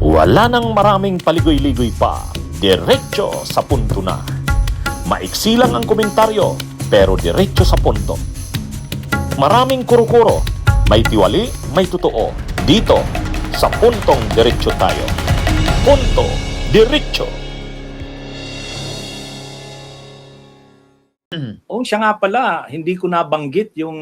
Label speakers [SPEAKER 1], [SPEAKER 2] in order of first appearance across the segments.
[SPEAKER 1] Wala nang maraming paligoy-ligoy pa, diretso sa punto na. Maiksi lang ang komentaryo, pero diretso sa punto. Maraming kuro-kuro, may tiwali, may totoo. Dito, sa puntong diretso tayo. Punto, diretso.
[SPEAKER 2] Oh, siya nga pala, hindi ko nabanggit yung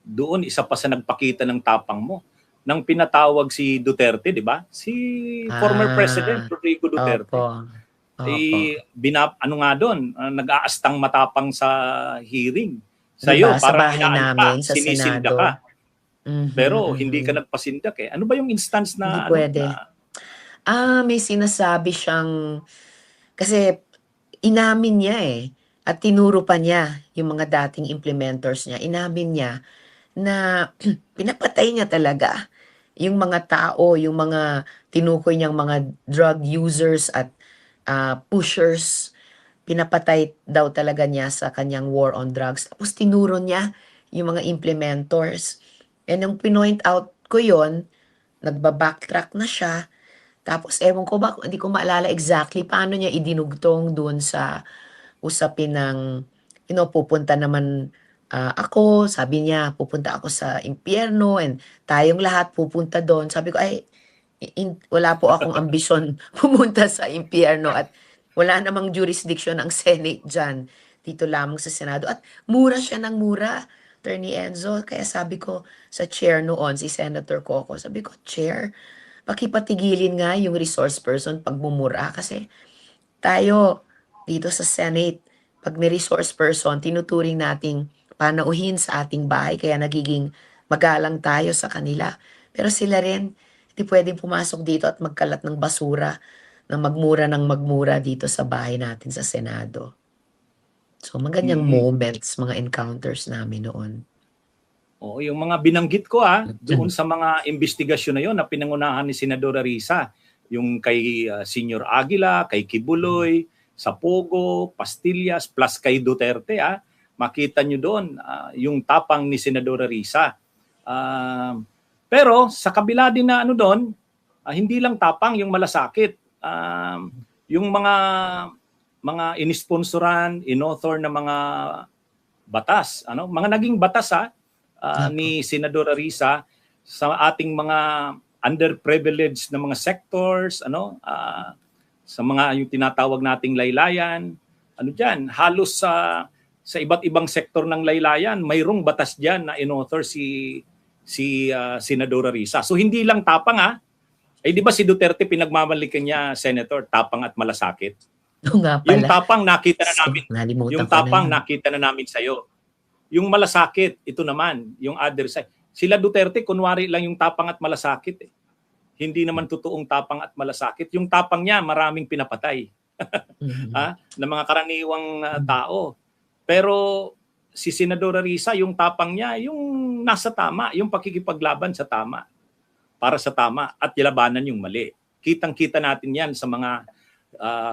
[SPEAKER 2] doon isa pa sa nagpakita ng tapang mo nang pinatawag si Duterte, di ba? Si former President Rodrigo Duterte.
[SPEAKER 3] Opo.
[SPEAKER 2] Ano nga doon, nag-aastang matapang sa hearing. Sa
[SPEAKER 3] Diba?
[SPEAKER 2] iyo,
[SPEAKER 3] Sa
[SPEAKER 2] parang
[SPEAKER 3] bahay
[SPEAKER 2] inaan
[SPEAKER 3] namin,
[SPEAKER 2] pa,
[SPEAKER 3] sa
[SPEAKER 2] sinisinda
[SPEAKER 3] Senado.
[SPEAKER 2] ka. Pero hindi ka nagpasindak eh. Ano ba yung instance
[SPEAKER 3] Hindi
[SPEAKER 2] na
[SPEAKER 3] pwede. May sinasabi siyang, kasi inamin niya eh, at tinuro pa niya yung mga dating implementers niya. Inamin niya na pinapatay niya talaga yung mga tao, yung mga tinukoy niyang mga drug users at pushers. Pinapatay daw talaga niya sa kanyang war on drugs. Tapos tinuro niya yung mga implementors. And nung pinoint out ko yon, nagba-backtrack na siya. Tapos ewan ko ba, hindi ko maalala exactly paano niya idinugtong dun sa usapin ng, pupunta naman ako, sabi niya, pupunta ako sa impyerno and tayong lahat pupunta doon. Sabi ko, ay, wala po akong ambisyon pumunta sa impyerno at wala namang jurisdiction ang Senate dyan. Dito lamang sa Senado. At mura siya ng mura, Attorney Enzo. Kaya sabi ko sa chair noon, si Senator Coco, sabi ko, Chair, pakipatigilin nga yung resource person pagmumura kasi tayo dito sa Senate, pag may resource person, tinuturing nating panauhin sa ating bahay kaya nagiging magalang tayo sa kanila. Pero sila rin, hindi pwedeng pumasok dito at magkalat ng basura na magmura ng magmura dito sa bahay natin sa Senado. So, mga ganyang moments, mga encounters namin noon.
[SPEAKER 2] Oo, yung mga binanggit ko doon sa mga investigasyon na yon na pinangunahan ni Senadora Risa, yung kay Senior Aguila, kay Kibuloy, sa Pogo, Pastillas, plus kay Duterte, makita nyo doon yung tapang ni Senadora Risa. Pero sa kabila din na doon, hindi lang tapang yung malasakit. Yung mga inisponsoran, inauthor na mga batas, mga naging batas ni Senadora Risa sa ating mga underprivileged na mga sectors, sa mga yung tinatawag nating laylayan, diyan, halos sa iba't ibang sektor ng laylayan, mayroong batas diyan na inauthor si Senadora Risa. So hindi lang tapang di ba si Duterte pinagmamalikan niya, Senator, tapang at malasakit.
[SPEAKER 3] Nga pala.
[SPEAKER 2] Yung tapang nakita na namin.
[SPEAKER 3] Nalimutan
[SPEAKER 2] Yung
[SPEAKER 3] ko na
[SPEAKER 2] tapang
[SPEAKER 3] yun.
[SPEAKER 2] nakita na namin sa iyo. Yung malasakit, ito naman, yung other side. Sila Duterte, kunwari lang yung tapang at malasakit. Hindi naman totoong tapang at malasakit. Yung tapang niya, maraming pinapatay na mga karaniwang tao. Pero si Senadora Risa, yung tapang niya, yung nasa tama, yung pakikipaglaban sa tama, para sa tama at labanan yung mali. Kitang-kita natin yan sa mga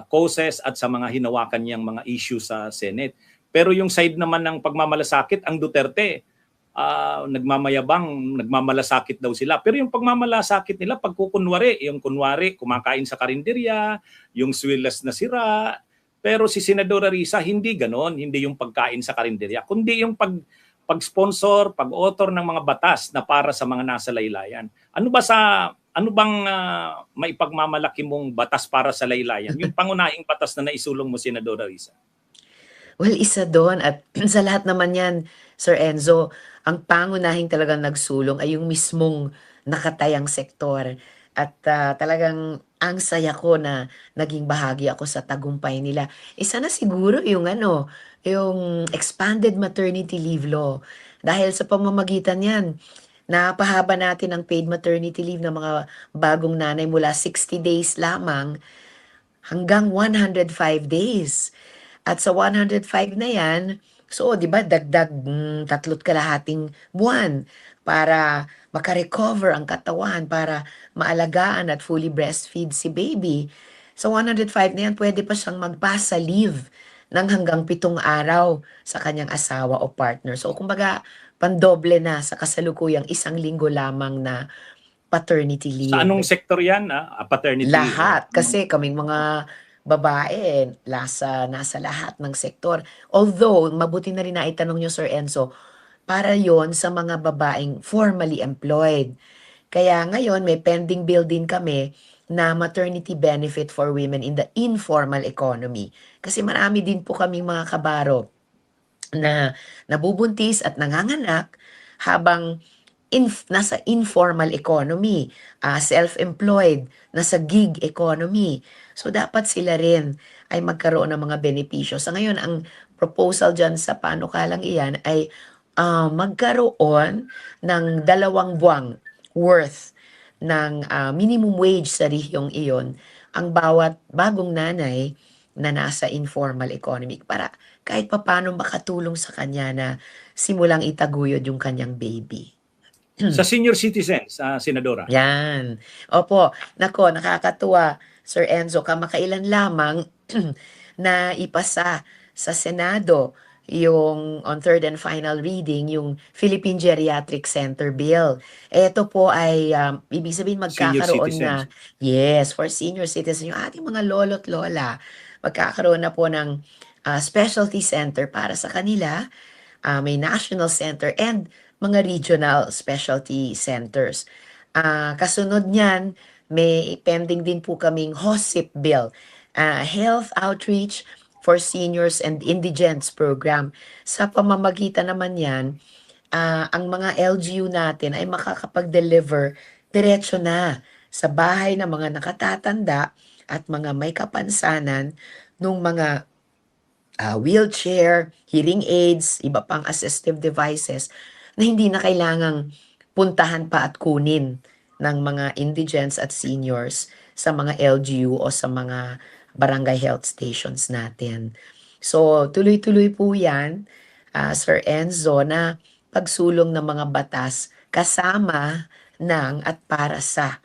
[SPEAKER 2] causes at sa mga hinawakan niyang mga issues sa Senate. Pero yung side naman ng pagmamalasakit, ang Duterte, nagmamayabang, nagmamalasakit daw sila. Pero yung pagmamalasakit nila, pagkukunwari, yung kunwari, kumakain sa karinderya, yung swillas na sira. Pero si Senadora Risa, hindi ganon, hindi yung pagkain sa karinderya, kundi yung pag-sponsor, pag-author ng mga batas na para sa mga nasa laylayan. Ano bang maipagmamalaki mong batas para sa laylayan? Yung pangunahing batas na naisulong mo, Senadora Risa.
[SPEAKER 3] Well, isa doon at sa lahat naman yan, Sir Enzo, ang pangunahing talagang nagsulong ay yung mismong nakatayang sektor. At talagang ang saya ko na naging bahagi ako sa tagumpay nila. Isa na siguro yung yung expanded maternity leave law. Dahil sa pamamagitan yan, napahaba natin ang paid maternity leave ng mga bagong nanay mula 60 days lamang hanggang 105 days. At sa 105 na yan, so, di ba, dagdag 3.5 buwan para makarecover ang katawan, para maalagaan at fully breastfeed si baby. Sa 105 na yan, pwede pa siyang magpasa leave ng hanggang 7 araw sa kanyang asawa o partner. So, kumbaga, pandoble na sa kasalukuyang 1 linggo lamang na paternity
[SPEAKER 2] Sa anong
[SPEAKER 3] leave.
[SPEAKER 2] sektor yan? Paternity?
[SPEAKER 3] Lahat.
[SPEAKER 2] Ano?
[SPEAKER 3] Kasi kaming mga babae, nasa lahat ng sektor. Although, mabuti na rin na itanong nyo, Sir Enzo, para yon sa mga babaeng formally employed. Kaya ngayon, may pending bill din kami na maternity benefit for women in the informal economy. Kasi marami din po kaming mga kabaro na nabubuntis at nanganganak habang nasa informal economy, self-employed, nasa gig economy. So dapat sila rin ay magkaroon ng mga benepisyo. Sa ngayon, ang proposal dyan sa panukalang iyan ay magkaroon ng 2 buwang worth ng minimum wage sa rehiyong iyon ang bawat bagong nanay na nasa informal economy para kahit papano makatulong sa kanya na simulang itaguyod yung kanyang baby.
[SPEAKER 2] Sa senior citizens, Senadora.
[SPEAKER 3] Yan. Opo. Nako, nakakatuwa, Sir Enzo, kamakailan lamang na ipasa sa Senado yung on third and final reading, yung Philippine Geriatric Center Bill. Ito po ay, ibig sabihin
[SPEAKER 2] Senior
[SPEAKER 3] magkakaroon na,
[SPEAKER 2] citizens.
[SPEAKER 3] yes, for senior citizens, yung ating mga lolo't lola, magkakaroon na po ng specialty center para sa kanila. May national center and mga regional specialty centers. Kasunod niyan, may pending din po kaming HOSIP bill, Health Outreach for Seniors and Indigents Program. Sa pamamagitan naman yan, ang mga LGU natin ay makakapag-deliver diretso na sa bahay ng mga nakatatanda at mga may kapansanan nung mga wheelchair, hearing aids, iba pang assistive devices na hindi na kailangang puntahan pa at kunin ng mga indigents at seniors sa mga LGU o sa mga barangay health stations natin. So, tuloy-tuloy po yan, Sir Enzo, na pagsulong ng mga batas kasama ng at para sa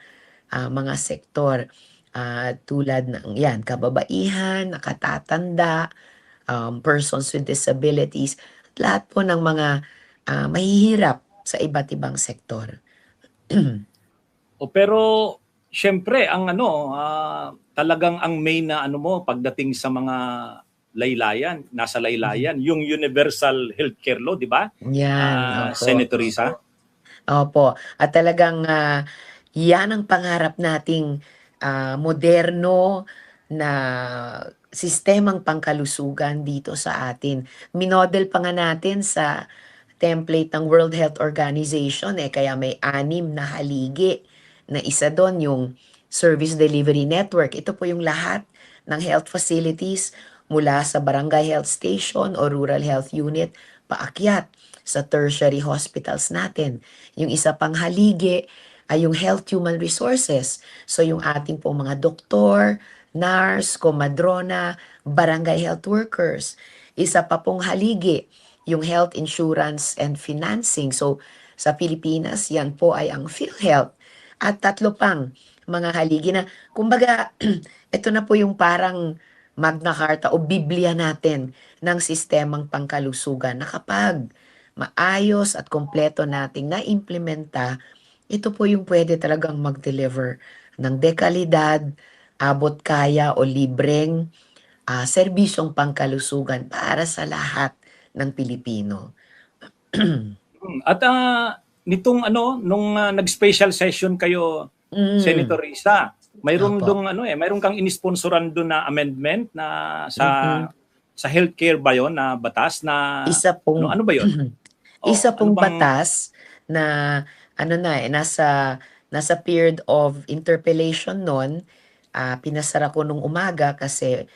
[SPEAKER 3] mga sektor tulad ng yan, kababaihan, nakatatanda, persons with disabilities, lahat po ng mga mahihirap sa iba't ibang sektor.
[SPEAKER 2] Pero syempre ang talagang ang main na mo pagdating sa mga laylayan, nasa laylayan, yung Universal Healthcare Law, di ba?
[SPEAKER 3] Yan, opo.
[SPEAKER 2] Senator Risa?
[SPEAKER 3] Opo. At talagang yan ang pangarap nating moderno na sistemang pangkalusugan dito sa atin. Minodel pa nga natin sa template ng World Health Organization kaya may 6 na haligi na isa doon yung Service Delivery Network. Ito po yung lahat ng health facilities mula sa barangay health station o rural health unit paakyat sa tertiary hospitals natin. Yung isa pang haligi ay yung health human resources. So yung ating po mga doktor, nurse, komadrona, barangay health workers. Isa pa pong haligi, yung health insurance and financing. So sa Pilipinas, yan po ay ang PhilHealth. At 3 pang mga haligi na, kumbaga, ito na po yung parang Magna Carta o Biblia natin ng sistemang pangkalusugan na kapag maayos at kompleto nating na-implementa, ito po yung pwede talagang mag-deliver ng dekalidad, abot kaya o libreng serbisyong pangkalusugan para sa lahat ng Pilipino.
[SPEAKER 2] At nitong nung nag-special session kayo, Senator Risa, mayroon
[SPEAKER 3] Opo.
[SPEAKER 2] mayroon kang inisponsoran doon na amendment na sa healthcare ba 'yon na batas na
[SPEAKER 3] Isa pong
[SPEAKER 2] ano ba 'yon?
[SPEAKER 3] isa pong
[SPEAKER 2] ano bang-
[SPEAKER 3] batas na nasa period of interpellation noon. Pinasara ko nung umaga kasi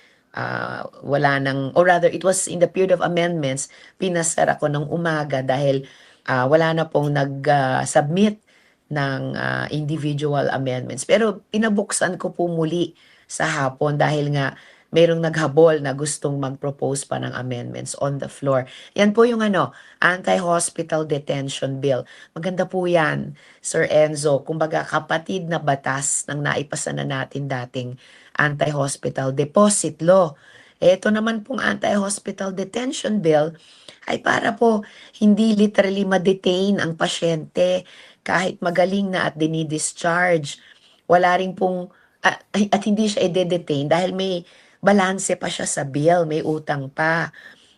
[SPEAKER 3] wala nang, or rather it was in the period of amendments, pinasara ko nung umaga dahil wala na pong nag-submit ng individual amendments. Pero pinabuksan ko po muli sa hapon dahil nga mayroong naghabol na gustong mag-propose pa ng amendments on the floor. Yan po yung anti-hospital detention bill. Maganda po yan, Sir Enzo. Kumbaga kapatid na batas ng naipasa na natin dating anti-hospital deposit law. Ito naman pong anti-hospital detention bill ay para po hindi literally ma-detain ang pasyente kahit magaling na at dinidischarge, wala rin pong at hindi siya ide-detain dahil may balanse pa siya sa bill, may utang pa.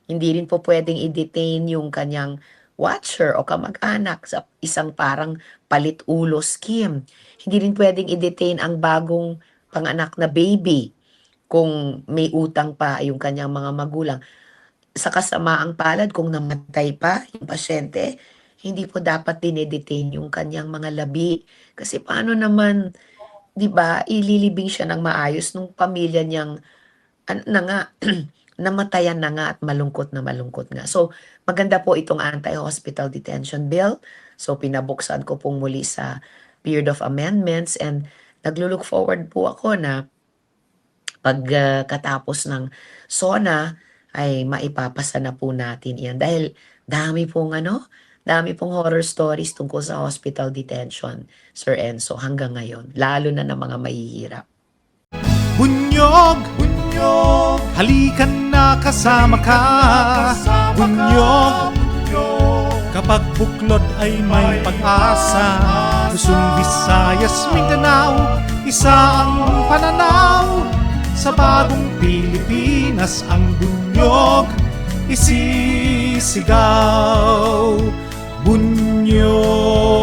[SPEAKER 3] Hindi rin po puwedeng i-detain yung kanyang watcher o kamag-anak sa isang parang palit-ulo scheme. Hindi rin puwedeng i-detain ang bagong panganak na baby kung may utang pa yung kanyang mga magulang. Sa kasamaang palad kung namatay pa yung pasyente, hindi po dapat dine-detain yung kanyang mga labi. Kasi paano naman, 'di ba, ililibing siya ng maayos nung pamilya niyang ano na nga, namatayan na nga at malungkot na malungkot nga. So, maganda po itong anti-hospital detention bill. So, pinabuksan ko pong muli sa period of amendments and naglo-look forward po ako na katapos ng SONA ay maipapasa na po natin iyan. Dahil dami pong horror stories tungkol sa hospital detention, Sir Enzo, hanggang ngayon. Lalo na ng mga mahihirap.
[SPEAKER 4] Bunyog, bunyog, halikan na kasama ka. Bunyog, kapag buklod ay may pag-asa. Luzon, Visayas, Mindanao, isa ang pananaw. Sa bagong Pilipinas ang bunyog isisigaw. Bunyog.